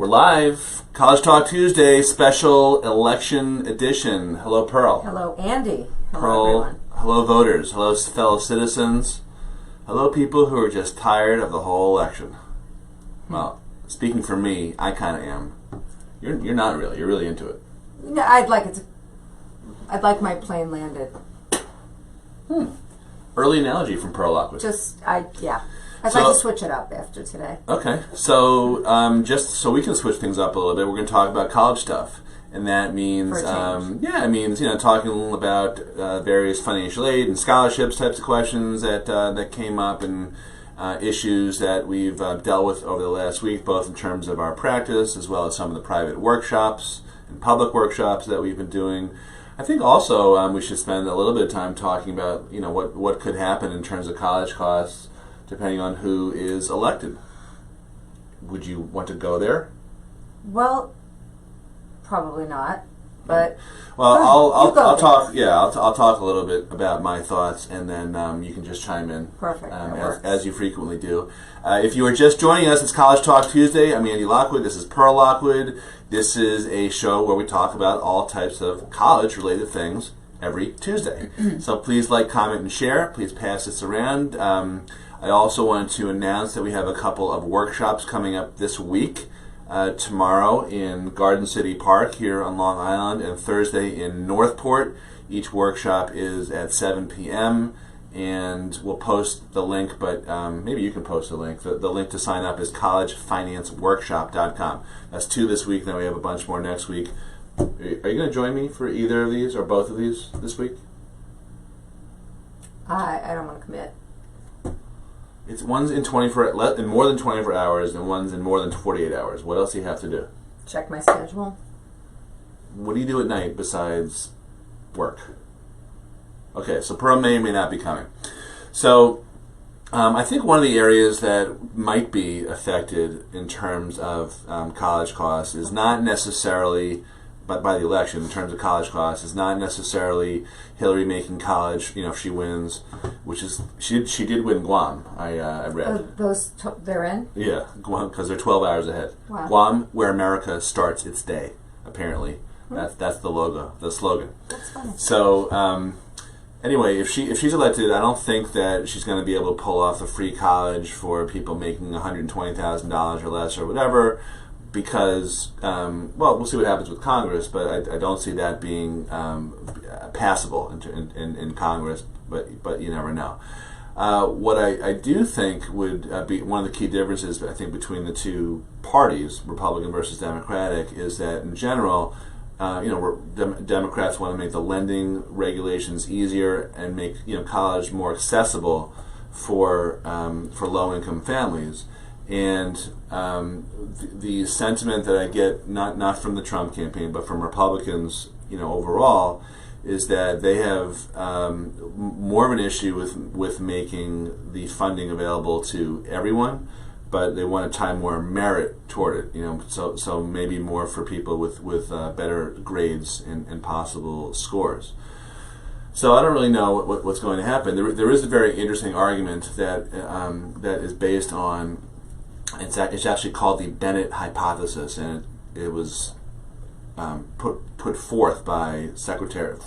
We're live. College Talk Tuesday, special election edition. Hello, Pearl. Hello, Andy. Hello, Pearl. everyone. Hello, voters. Hello, fellow citizens. Hello, people who are just tired of the whole election. Well, speaking for me, I kind of am. You're not really. You're really into it. No, I'd like my plane landed. Early analogy from Pearl Lockwood. I'd like to switch it up after today. Okay, so just so we can switch things up a little bit, we're going to talk about college stuff, and that means, it means talking about various financial aid and scholarships types of questions that came up and issues that we've dealt with over the last week, both in terms of our practice as well as some of the private workshops and public workshops that we've been doing. I think also we should spend a little bit of time talking about what could happen in terms of college costs depending on who is elected. Would you want to go there? Well, probably not. But I'll talk. Yeah, I'll talk a little bit about my thoughts, and then you can just chime in. Perfect. As you frequently do. If you are just joining us, it's College Talk Tuesday. I'm Andy Lockwood. This is Pearl Lockwood. This is a show where we talk about all types of college-related things every Tuesday. So please like, comment, and share. Please pass this around. I also wanted to announce that we have a couple of workshops coming up this week. Tomorrow in Garden City Park here on Long Island, and Thursday in Northport. Each workshop is at 7 p.m. and we'll post the link, but maybe you can post the link. The link to sign up is collegefinanceworkshop.com. That's 2 this week, then we have a bunch more next week. Are you going to join me for either of these or both of these this week? I don't want to commit. It's one's in more than 24 hours, and one's in more than 48 hours. What else do you have to do? Check my schedule. What do you do at night besides work? Okay, so Pearl may or may not be coming. So I think one of the areas that might be affected in terms of college costs is not necessarily, but by the election, in terms of college costs, is not necessarily Hillary making college, if she wins, which is, she did win Guam, I read. They're in? Yeah, Guam, because they're 12 hours ahead. Wow. Guam, where America starts its day, apparently. That's the logo, the slogan. That's funny. So, anyway, if she's elected, I don't think that she's going to be able to pull off the free college for people making $120,000 or less or whatever, because, we'll see what happens with Congress, but I don't see that being passable in Congress, but you never know. What I do think would be one of the key differences, I think, between the two parties, Republican versus Democratic, is that in general, Democrats want to make the lending regulations easier and make college more accessible for low-income families. And the sentiment that I get, not from the Trump campaign, but from Republicans, overall, is that they have more of an issue with making the funding available to everyone, but they want to tie more merit toward it. So maybe more for people with better grades and possible scores. So I don't really know what's going to happen. There is a very interesting argument that is based on. It's actually called the Bennett hypothesis, and it was put forth by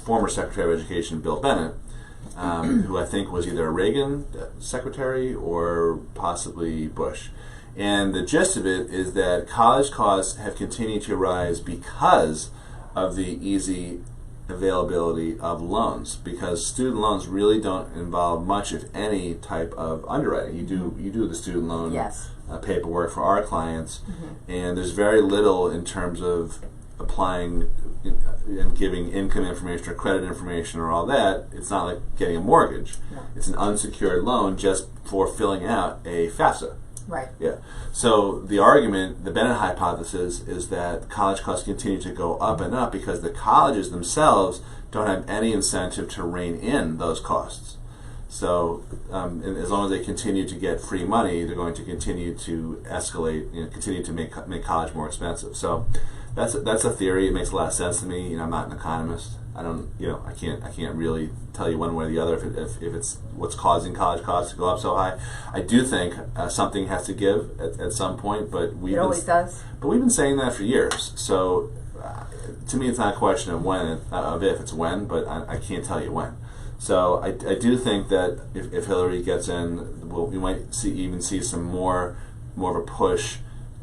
former Secretary of Education Bill Bennett, who I think was either a Reagan secretary or possibly Bush. And the gist of it is that college costs have continued to rise because of the easy availability of loans, because student loans really don't involve much, if any, type of underwriting. You do the student loan paperwork for our clients, and there's very little in terms of applying and giving income information or credit information or all that. It's not like getting a mortgage. No. It's an unsecured loan just for filling out a FAFSA. Right. Yeah. So the argument, the Bennett hypothesis, is that college costs continue to go up and up because the colleges themselves don't have any incentive to rein in those costs. So as long as they continue to get free money, they're going to continue to escalate, continue to make college more expensive. So that's a theory. It makes a lot of sense to me. I'm not an economist, I don't, I can't really tell you one way or the other if it's what's causing college costs to go up so high. I do think something has to give at some point, but it always does. But we've been saying that for years. So to me, it's not a question of when, of if, it's when. But I can't tell you when. So I do think that if Hillary gets in, we might see some more of a push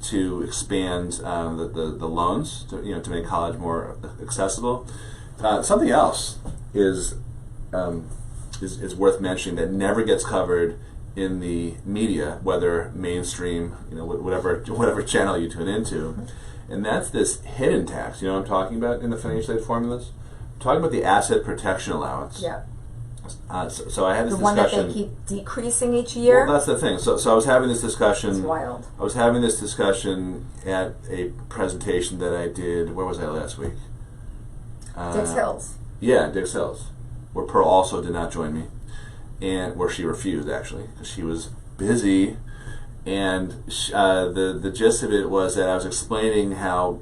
to expand the loans to make college more accessible. Something else is worth mentioning that never gets covered in the media, whether mainstream, whatever channel you tune into, and that's this hidden tax. You know what I'm talking about in the financial aid formulas? I'm talking about the asset protection allowance. Yeah. So I had this discussion. The one that they keep decreasing each year? Well, that's the thing. So I was having this discussion. It's wild. I was having this discussion at a presentation that I did. Where was I last week? Dix Hills. Yeah, Dix Hills, where Pearl also did not join me, and where she refused actually because she was busy. And the gist of it was that I was explaining how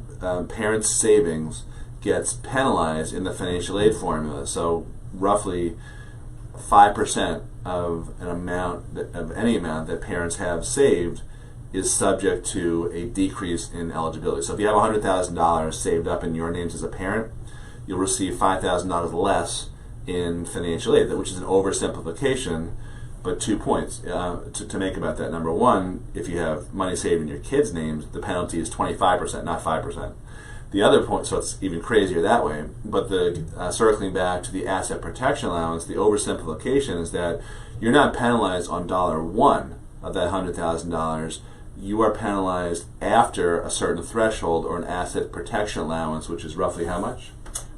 parents' savings gets penalized in the financial aid formula. So roughly 5% of any amount that parents have saved is subject to a decrease in eligibility. So if you have $100,000 saved up in your names as a parent, you'll receive $5,000 less in financial aid, which is an oversimplification, but 2 points to make about that. Number one, if you have money saved in your kids' names, the penalty is 25%, not 5%. The other point, so it's even crazier that way, but circling back to the asset protection allowance, the oversimplification is that you're not penalized on $1 of that $100,000. You are penalized after a certain threshold or an asset protection allowance, which is roughly how much?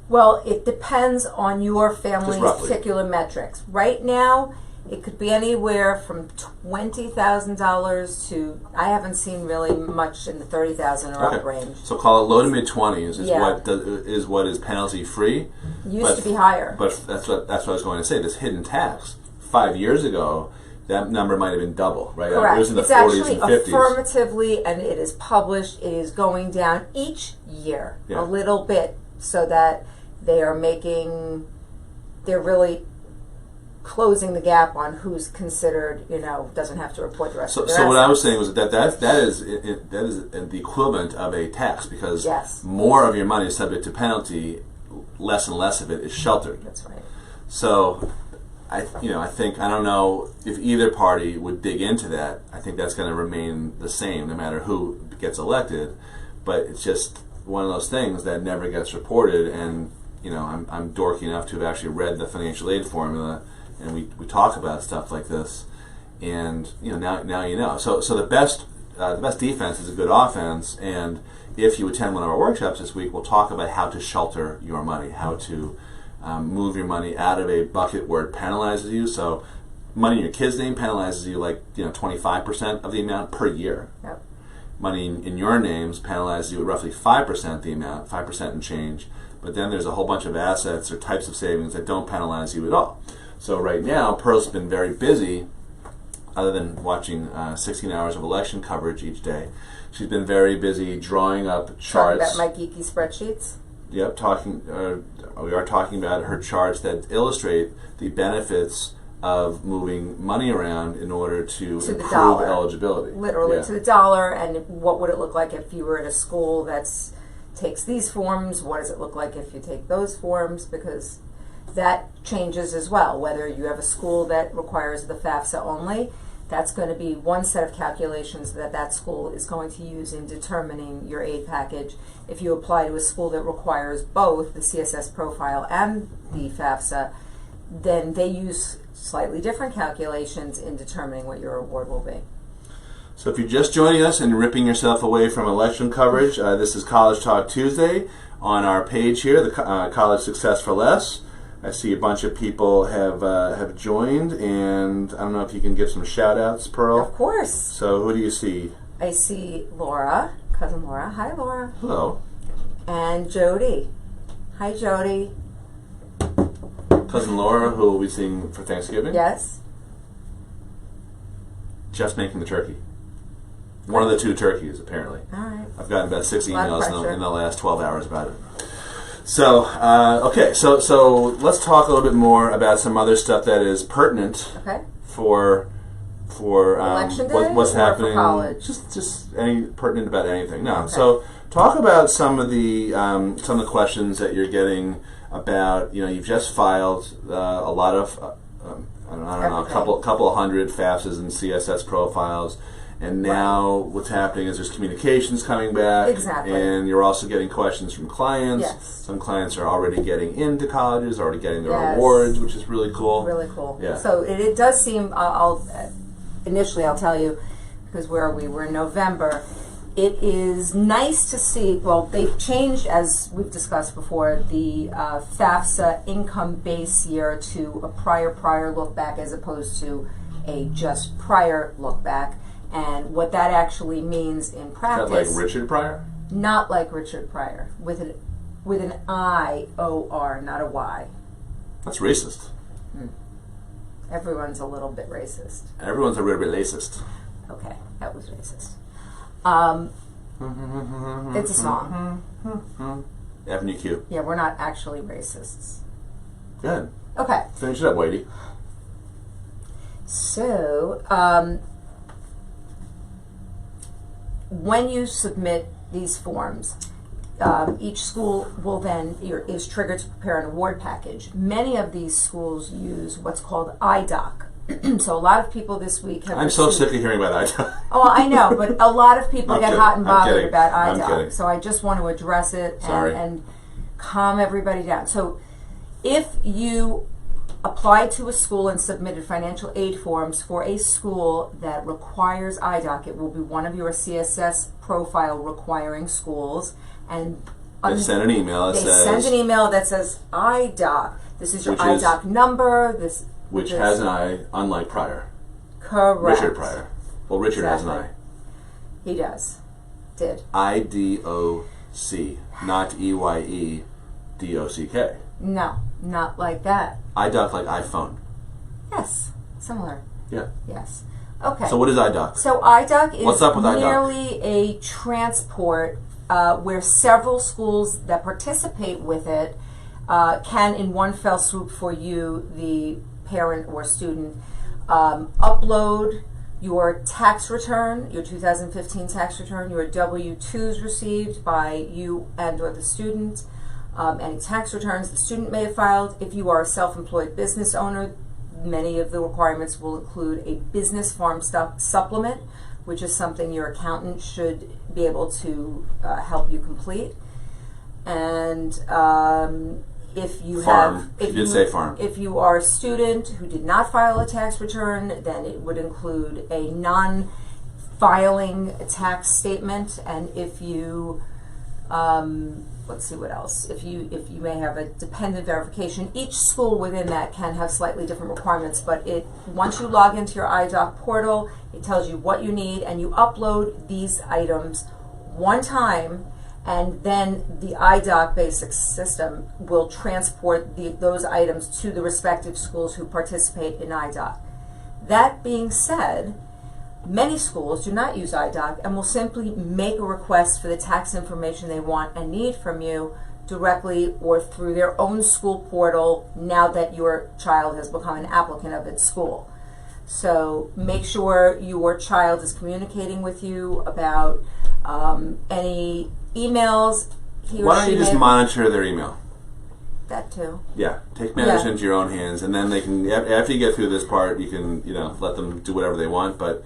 Well, it depends on your family's particular metrics. Right now, it could be anywhere from $20,000 to, I haven't seen really much in the $30,000 or up range. So call it low to mid 20s is what is penalty free. Used to be higher. But that's what I was going to say. This hidden tax 5 years ago, that number might have been double, right? Correct. It was in the it's 40s actually and 50s. affirmatively, and it is published. It is going down each year a little bit, so that they're really closing the gap on who's considered, doesn't have to report the rest of their So what I assets. was saying was that is the equivalent of a tax, because Yes. more of your money is subject to penalty, less and less of it is sheltered. That's right. So I don't know if either party would dig into that. I think that's going to remain the same no matter who gets elected, but it's just one of those things that never gets reported. And I'm dorky enough to have actually read the financial aid formula, and we talk about stuff like this, and now you know. So the best defense is a good offense, and if you attend one of our workshops this week, we'll talk about how to shelter your money, how to move your money out of a bucket where it penalizes you. So money in your kid's name penalizes you 25% of the amount per year. Yep. Money in your names penalizes you at roughly 5% the amount, 5% and change. But then there's a whole bunch of assets or types of savings that don't penalize you at all. So right now, Pearl's been very busy, other than watching 16 hours of election coverage each day. She's been very busy drawing up charts. Talking about my geeky spreadsheets? Yep, we are talking about her charts that illustrate the benefits of moving money around in order to improve eligibility. Literally to the dollar, and what would it look like if you were at a school that takes these forms? What does it look like if you take those forms? Because that changes as well. Whether you have a school that requires the FAFSA only, that's going to be one set of calculations that school is going to use in determining your aid package. If you apply to a school that requires both the CSS profile and the FAFSA, then they use slightly different calculations in determining what your award will be. So if you're just joining us and ripping yourself away from election coverage, this is College Talk Tuesday. On our page here, the College Success for Less, I see a bunch of people have joined, and I don't know if you can give some shout-outs, Pearl. Of course. So who do you see? I see Laura, cousin Laura. Hi, Laura. Hello. And Jody. Hi, Jody. Cousin Laura, who will be seeing for Thanksgiving? Yes. Just making the turkey. One of the two turkeys, apparently. All right. I've gotten about 6 emails in the last 12 hours about it. So okay, so let's talk a little bit more about some other stuff that is pertinent Okay. for Election day what's or happening. for college? Just any pertinent about anything. No. Okay. So talk about some of the questions that you're getting about. You've just filed a lot of I don't know, a couple of hundred FAFSAs and CSS profiles. And now what's happening is there's communications coming back. Exactly. And you're also getting questions from clients. Yes. Some clients are already getting into colleges, already getting their Yes. awards, which is really cool. Really cool. Yeah. So it does seem, initially I'll tell you, because where are we? We're in November. It is nice to see, well, they've changed, as we've discussed before, the FAFSA income base year to a prior look back as opposed to a just prior look back. And what that actually means in practice. Is that like Richard Pryor? Not like Richard Pryor, with an I-O-R, not a Y. That's racist. Everyone's a little bit racist. Everyone's a little bit racist. Okay, that was racist. It's a song. Avenue Q. Yeah, we're not actually racists. Good. Okay. Finish it up, Whitey. So, when you submit these forms, each school will then is triggered to prepare an award package. Many of these schools use what's called IDOC. So a lot of people this week have. I'm so sick of hearing about IDOC. Oh, I know, but a lot of people get hot and bothered about I'm IDOC. kidding. So I just want to address it and calm everybody down. So if you applied to a school and submitted financial aid forms for a school that requires IDOC, it will be one of your CSS profile requiring schools. And they send an email that says IDOC. This is your IDOC number. Which has an I, unlike Pryor. Correct. Richard Pryor. Well, Richard has an I. He does. Did. IDOC, not EYEDOCK. No, not like that. IDOC like iPhone. Yes, similar. Yeah. Yes. Okay. So what is IDOC? So IDOC is What's up with merely a transport where several schools that participate with it can, in one fell swoop for you, the parent or student, upload your tax return, your 2015 tax return, your W-2s received by you and or the student, any tax returns the student may have filed. If you are a self-employed business owner, many of the requirements will include a business farm supplement, which is something your accountant should be able to help you complete. And if you farm. have, farm. If you are a student who did not file a tax return, then it would include a non-filing tax statement. And if you, let's see what else. If you may have a dependent verification, each school within that can have slightly different requirements. But once you log into your IDOC portal, it tells you what you need, and you upload these items one time. And then the IDOC basic system will transport those items to the respective schools who participate in IDOC. That being said, many schools do not use IDOC and will simply make a request for the tax information they want and need from you directly or through their own school portal now that your child has become an applicant of its school. So make sure your child is communicating with you about any emails. Why don't you just monitor their email? That too. Yeah, take matters into your own hands, and then they can. After you get through this part, you can let them do whatever they want, but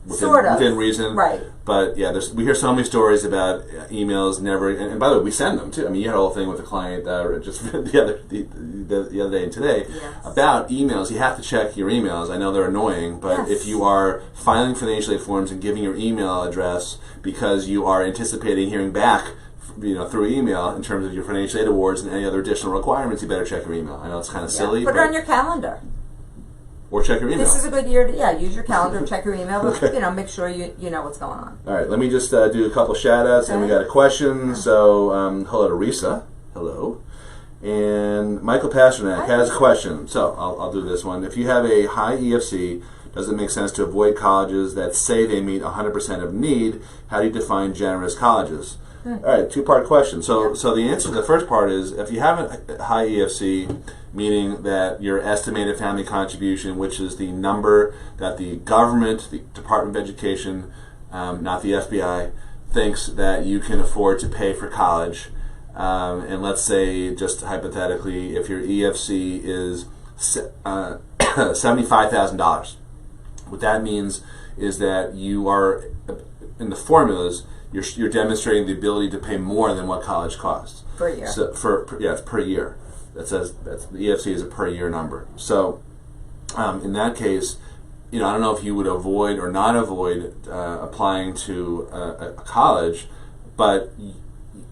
within reason. Right. But yeah, we hear so many stories about emails never. And by the way, we send them too. I mean, you had a whole thing with a client just the other day and today about emails. You have to check your emails. I know they're annoying, but if you are filing financial aid forms and giving your email address because you are anticipating hearing back, through email in terms of your financial aid awards and any other additional requirements, you better check your email. I know it's kind of silly. Put it on your calendar. Or check your email. This is a good year to, use your calendar, check your email, but, make sure you know what's going on. All right, let me just do a couple shout-outs, and we got a question. So, hello to Risa. Hello. And Michael Pasternak has a question. So, I'll do this one. If you have a high EFC, does it make sense to avoid colleges that say they meet 100% of need? How do you define generous colleges? All right, two-part question. So the answer to the first part is, if you have a high EFC, meaning that your estimated family contribution, which is the number that the government, the Department of Education, not the FBI, thinks that you can afford to pay for college, and let's say, just hypothetically, if your EFC is $75,000, what that means is that you are, in the formulas, you're demonstrating the ability to pay more than what college costs. Per year. So it's per year. That says the EFC is a per year number. So in that case, I don't know if you would avoid or not avoid applying to a college, but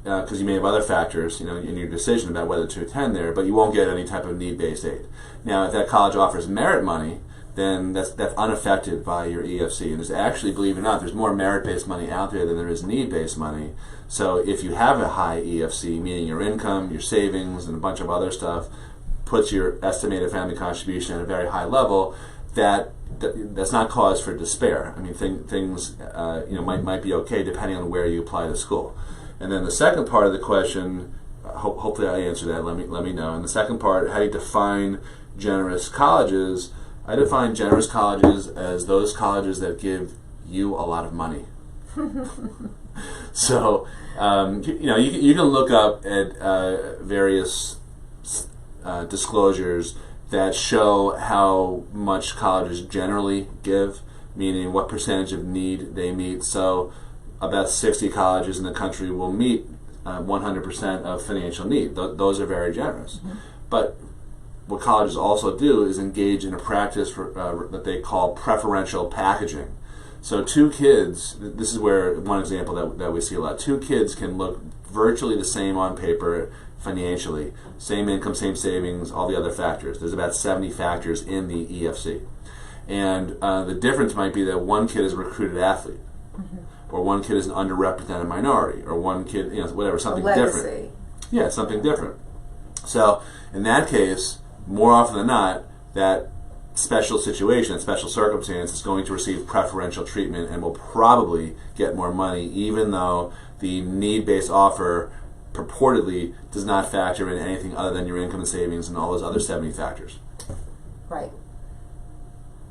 because you may have other factors, in your decision about whether to attend there, but you won't get any type of need-based aid. Now, if that college offers merit money, then that's unaffected by your EFC. And there's actually, believe it or not, there's more merit-based money out there than there is need-based money. So if you have a high EFC, meaning your income, your savings, and a bunch of other stuff, puts your estimated family contribution at a very high level, that's not cause for despair. I mean, things might be okay depending on where you apply to school. And then the second part of the question, hopefully I answer that. Let me know. And the second part, how do you define generous colleges? I define generous colleges as those colleges that give you a lot of money. So, you can look up at various disclosures that show how much colleges generally give, meaning what percentage of need they meet. So, about 60 colleges in the country will meet 100% of financial need. Those are very generous. Mm-hmm. But what colleges also do is engage in a practice that they call preferential packaging. So two kids, this is where one example that we see a lot, two kids can look virtually the same on paper financially, same income, same savings, all the other factors. There's about 70 factors in the EFC. And the difference might be that one kid is a recruited athlete, mm-hmm. or one kid is an underrepresented minority, or one kid, whatever, something different. Yeah, something different. So in that case, more often than not, that special situation, that special circumstance is going to receive preferential treatment and will probably get more money, even though the need-based offer purportedly does not factor in anything other than your income and savings and all those other 70 factors. Right.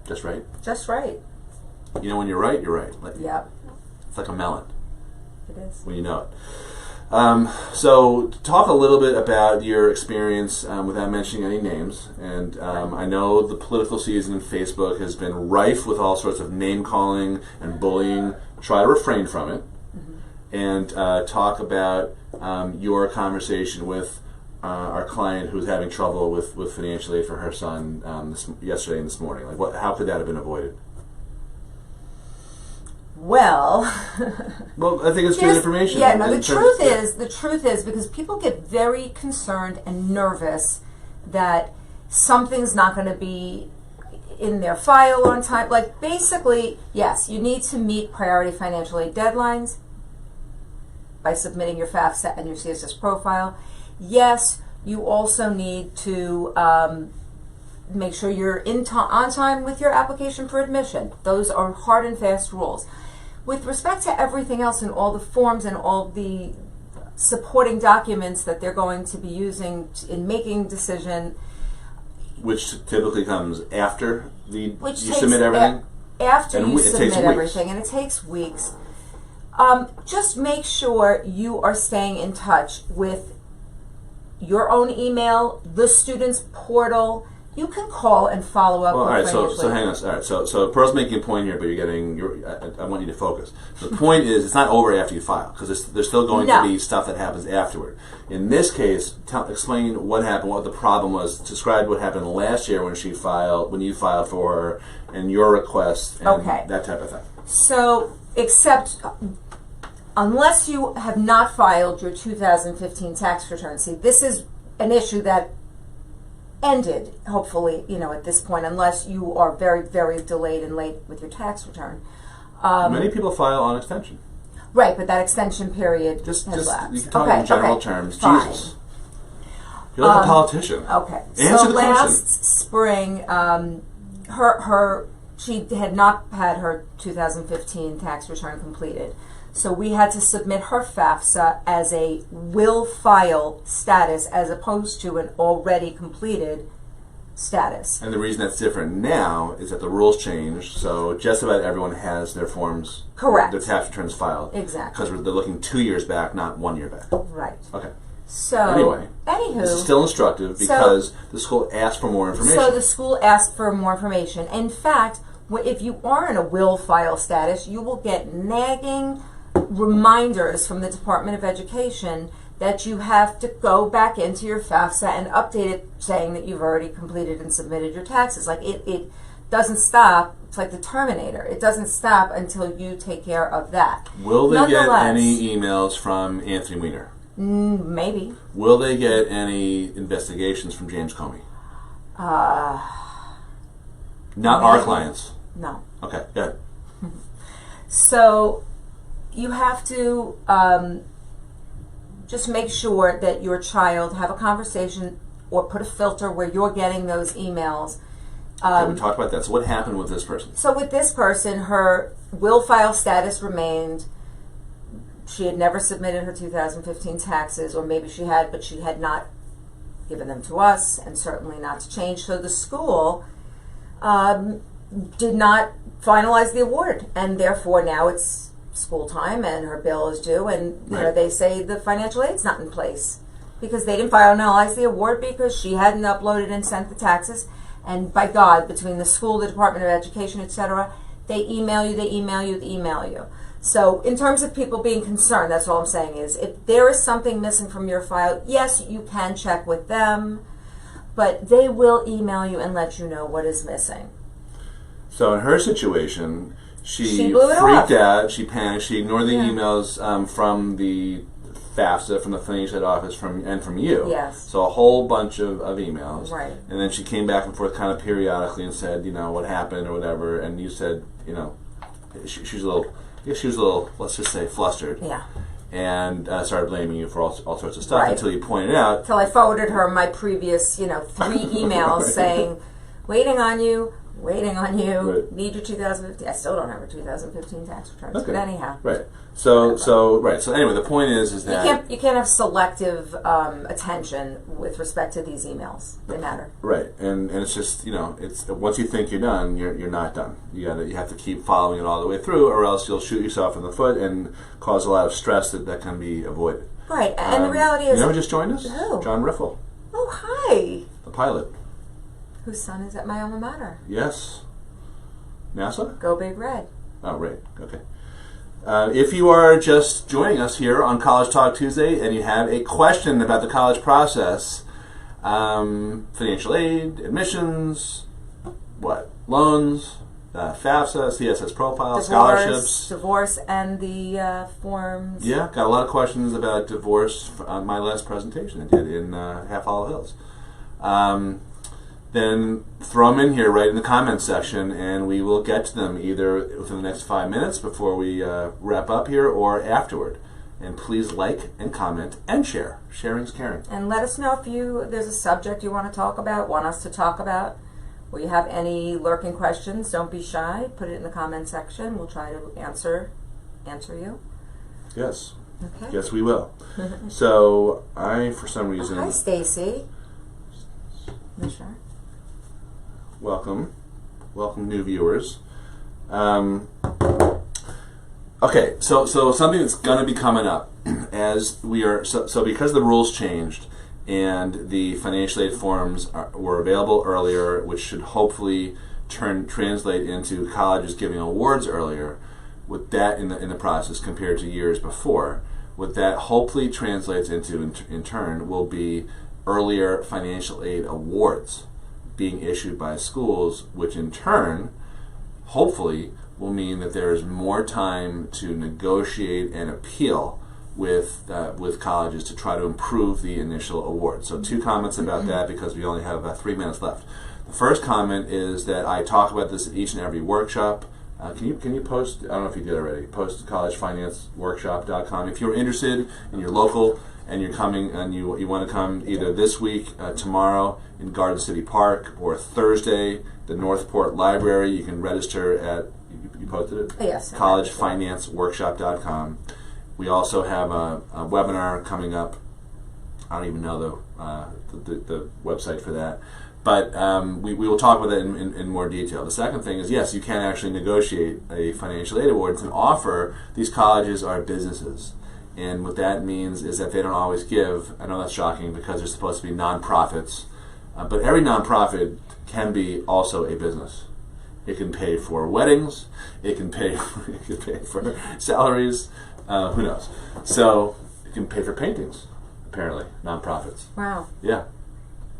Just right? Just right. When you're right, you're right. Yep. It's like a melon. It is. When you know it. So talk a little bit about your experience without mentioning any names. And I know the political season in Facebook has been rife with all sorts of name-calling and bullying. Try to refrain from it. Mm-hmm. And talk about your conversation with our client who's having trouble with financial aid for her son yesterday and this morning. How could that have been avoided? Well, I think it's good information. Yeah, no, the truth is because people get very concerned and nervous that something's not going to be in their file on time. Basically, yes, you need to meet priority financial aid deadlines by submitting your FAFSA and your CSS profile. Yes, you also need to make sure you're on time with your application for admission. Those are hard and fast rules. With respect to everything else and all the forms and all the supporting documents that they're going to be using in making decision, which typically comes after you submit everything. After you submit everything, and it takes weeks. Just make sure you are staying in touch with your own email, the student's portal. You can call and follow up. Well, all right. So hang on. All right. So Pearl's making a point here, but I want you to focus. The point is, it's not over after you file because there's still going to be stuff that happens afterward. In this case, explain what happened, what the problem was. Describe what happened last year when you filed for her, and your request, and that type of thing. So, unless you have not filed your 2015 tax return, see, this is an issue that ended, hopefully, at this point, unless you are very, very delayed and late with your tax return. Many people file on extension. Right, but that extension period has lapsed. You can talk in general terms. Fine. Jesus. You're like a politician. Okay. Answer the question. Last spring, she had not had her 2015 tax return completed. So we had to submit her FAFSA as a will file status as opposed to an already completed status. And the reason that's different now is that the rules changed, so just about everyone has their forms, Correct. their tax returns filed. Exactly. Because they're looking 2 years back, not 1 year back. Right. Okay. So, anyway, anywho, this is still instructive because the school asked for more information. So the school asked for more information. In fact, if you are in a will file status, you will get nagging reminders from the Department of Education that you have to go back into your FAFSA and update it saying that you've already completed and submitted your taxes. Like it doesn't stop. It's like the Terminator. It doesn't stop until you take care of that. Will they get any emails from Anthony Weiner? Maybe. Will they get any investigations from James Comey? Not maybe. Our clients. No. Okay, good. So you have to just make sure that your child have a conversation or put a filter where you're getting those emails. Okay, we talked about that. So what happened with this person? So with this person, her will file status remained. She had never submitted her 2015 taxes, or maybe she had, but she had not given them to us, and certainly not to change. So the school did not finalize the award, and therefore now it's school time, and her bill is due, and you know they say the financial aid's not in place because they didn't finalize the award because she hadn't uploaded and sent the taxes. And by God, between the school, the Department of Education, etc., they email you. So in terms of people being concerned, that's all I'm saying is if there is something missing from your file, yes, you can check with them, but they will email you and let you know what is missing. So in her situation, she blew it freaked off. out, she panicked, she ignored the emails from the FAFSA, from the financial aid office, and from you. Yes. So a whole bunch of emails. Right. And then she came back and forth kind of periodically and said, you know, what happened or whatever, and you said, you know, she was a little, let's just say, flustered. Yeah. And started blaming you for all sorts of stuff Right. until you pointed out. Until I forwarded her my previous, 3 emails saying, waiting on you, Right. need your 2015. I still don't have a 2015 tax returns, Okay. but anyhow. Right. So anyway, the point is that You can't have selective attention with respect to these emails. They matter. right, and it's just it's once you think you're done, you're not done. You have to keep following it all the way through, or else you'll shoot yourself in the foot and cause a lot of stress that can be avoided. Right, and the reality is, you know who just joined us? Who? John Riffle, oh hi, the pilot. whose son is at my alma mater. Yes. NASA? Go Big Red. Oh, right. Okay. If you are just joining us here on College Talk Tuesday and you have a question about the college process, financial aid, admissions, loans, FAFSA, CSS profile, scholarships. Divorce and the forms. Yeah, got a lot of questions about divorce on my last presentation I did in Half Hollow Hills. Then throw them in here right in the comments section, and we will get to them either within the next 5 minutes before we wrap up here or afterward. And please like and comment and share. Sharing's caring. And let us know if there's a subject you want to talk about, want us to talk about, or you have any lurking questions. Don't be shy. Put it in the comment section. We'll try to answer you. Yes. Okay. Yes, we will. So for some reason, Hi, Stacy. Sure. Welcome, new viewers. Okay, so something that's going to be coming up as we are so because the rules changed and the financial aid forms were available earlier, which should hopefully translate into colleges giving awards earlier. With that in the process compared to years before, what that hopefully translates into in turn will be earlier financial aid awards being issued by schools, which in turn, hopefully, will mean that there is more time to negotiate and appeal with colleges to try to improve the initial award. So 2 comments about that because we only have 3 minutes left. The first comment is that I talk about this at each and every workshop. Can you post, I don't know if you did already, post collegefinanceworkshop.com. If you're interested and you're local and you're coming and you want to come either this week, tomorrow in Garden City Park, or Thursday, the Northport Library, you can register at You posted it? Yes. collegefinanceworkshop.com. We also have a webinar coming up. I don't even know the website for that. But we will talk about that in more detail. The second thing is, yes, you can actually negotiate a financial aid award. It's an offer. These colleges are businesses. And what that means is that they don't always give. I know that's shocking because they're supposed to be nonprofits. But every nonprofit can be also a business. It can pay for weddings. It can pay for salaries. Who knows? So it can pay for paintings, apparently, nonprofits. Wow. Yeah.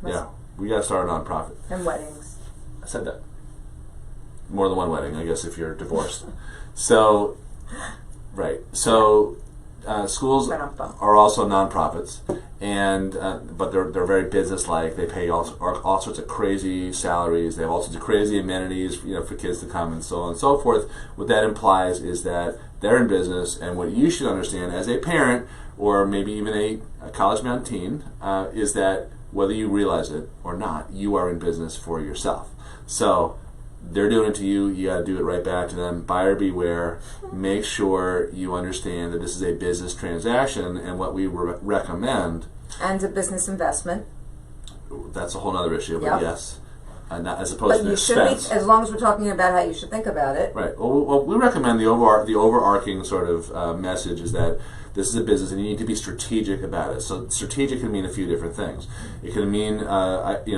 Yeah. We got to start a nonprofit. And weddings. I said that. More than one wedding, I guess, if you're divorced. So, right. So, schools are also nonprofits, and but they're very business-like. They pay all sorts of crazy salaries. They have all sorts of crazy amenities, for kids to come and so on and so forth. What that implies is that they're in business, and what you should understand as a parent, or maybe even a college-bound teen, is that whether you realize it or not, you are in business for yourself. So they're doing it to you. You got to do it right back to them. Buyer beware. Make sure you understand that this is a business transaction, and what we recommend. And a business investment. That's a whole other issue, but yes. Not, as opposed but to an you expense. Should be, as long as we're talking about how you should think about it. Right. Well, we recommend the overarching sort of message is that this is a business, and you need to be strategic about it. So strategic can mean a few different things. It can mean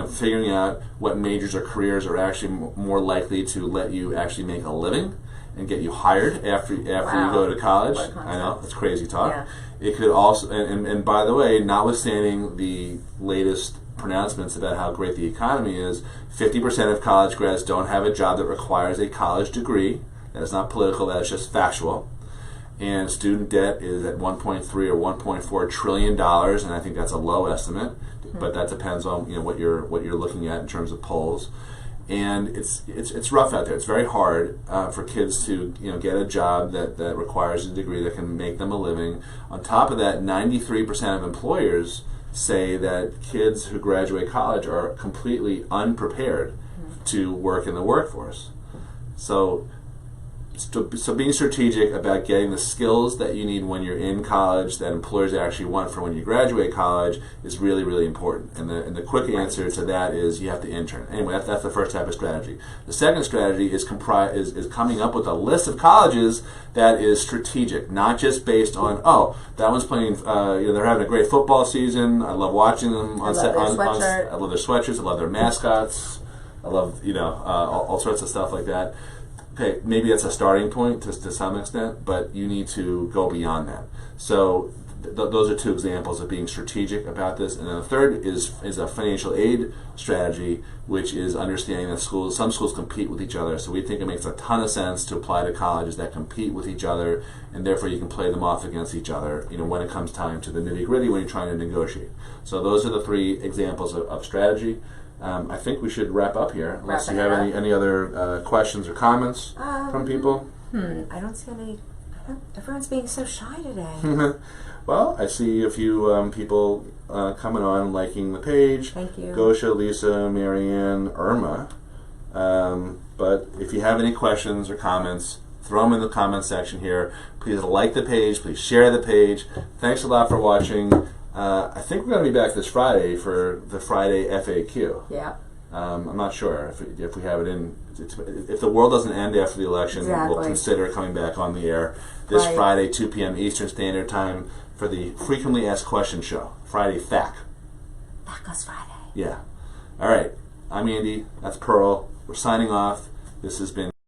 figuring out what majors or careers are actually more likely to let you actually make a living and get you hired after you go to college. I know, that's crazy talk. Yeah. It could also, and by the way, notwithstanding the latest pronouncements about how great the economy is, 50% of college grads don't have a job that requires a college degree. That is not political, that is just factual. And student debt is at 1.3 or 1.4 trillion dollars, and I think that's a low estimate, but that depends on what you're looking at in terms of polls. And it's rough out there. It's very hard for kids to get a job that requires a degree that can make them a living. On top of that, 93% of employers say that kids who graduate college are completely unprepared to work in the workforce. So being strategic about getting the skills that you need when you're in college that employers actually want for when you graduate college is really, really important. And the quick answer to that is you have to intern. Anyway, that's the first type of strategy. The second strategy is coming up with a list of colleges that is strategic, not just based on, that one's playing, they're having a great football season. I love watching them on set. I love their sweatshirts. I love their mascots. I love, all sorts of stuff like that. Okay, maybe that's a starting point to some extent, but you need to go beyond that. So those are two examples of being strategic about this. And then the third is a financial aid strategy, which is understanding that some schools compete with each other. So we think it makes a ton of sense to apply to colleges that compete with each other, and therefore you can play them off against each other, when it comes time to the nitty-gritty when you're trying to negotiate. So those are the three examples of strategy. I think we should wrap up here, unless you have any other questions or comments from people. I don't see any. Everyone's being so shy today. Well, I see a few people coming on, liking the page. Thank you. Gosha, Lisa, Marianne, Irma. But if you have any questions or comments, throw them in the comments section here. Please like the page. Please share the page. Thanks a lot for watching. I think we're going to be back this Friday for the Friday FAQ. Yeah. I'm not sure if we have it in. If the world doesn't end after the election, we'll consider coming back on the air this Friday, 2 p.m. Eastern Standard Time for the Frequently Asked Questions show. Friday FAQ. That goes Friday. Yeah. All right. I'm Andy. That's Pearl. We're signing off. This has been